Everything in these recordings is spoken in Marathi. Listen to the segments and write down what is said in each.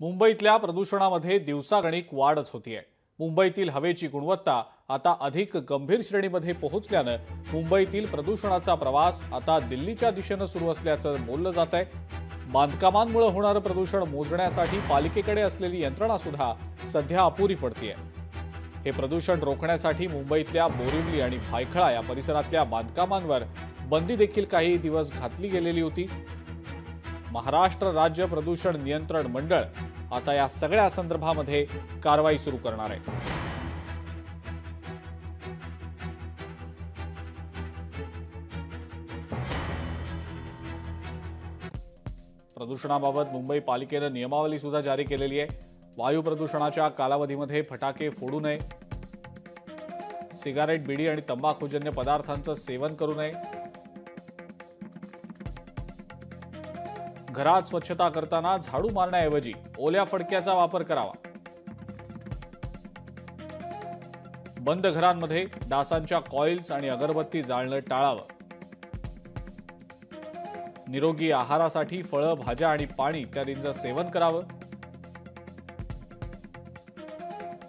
मुंबईतल्या प्रदूषणामध्ये दिवसागणिक वाढच होतीये। मुंबईतील हवेची गुणवत्ता आता अधिक गंभीर श्रेणीमध्ये पोहोचल्यानं मुंबईतील प्रदूषणाचा प्रवास आता दिल्लीच्या दिशेने सुरू असल्याचं बोललं जात आहे। बांधकामांमुळे होणारं प्रदूषण मोजण्यासाठी पालिकेकडे असलेली यंत्रणा सुद्धा सध्या अपुरी पडतीये। हे प्रदूषण रोखण्यासाठी मुंबईतल्या बोरिवली आणि भायखळा या परिसरातल्या बांधकामांवर बंदी देखील काही दिवस घातली गेलेली होती। महाराष्ट्र राज्य प्रदूषण नियंत्रण मंडळ आता या सगळ्या संदर्भामध्ये कारवाई सुरू करणार आहे। प्रदूषणाबाबत मुंबई पालिकेने नियमावली सुद्धा जारी केलेली आहे। वायू प्रदूषणाच्या कालावधीमध्ये फटाके फोडू नये, सिगारेट, बीडी आणि तंबाखूजन्य पदार्थांचं सेवन करू नये, घरात स्वच्छता करताना झाडू मारण्याऐवजी ओल्या फडक्याचा वापर करावा, बंद घरांमध्ये डासांच्या कॉइल्स आणि अगरबत्ती जाळणं टाळावं, निरोगी आहारासाठी फळं, भाज्या आणि पाणी इत्यादींचं सेवन करावं,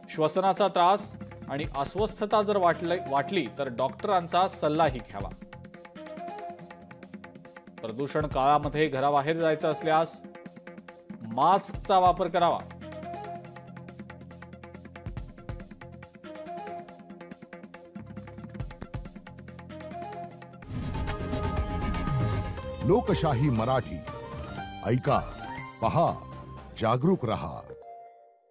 श्वसनाचा त्रास आणि अस्वस्थता जर वाटली तर डॉक्टरांचा सल्लाही घ्यावा। प्रदूषण काळामध्ये घराबाहेर जायचं असल्यास मास्कचा वापर करावा। लोकशाही मराठी ऐका, पहा, जागरूक रहा।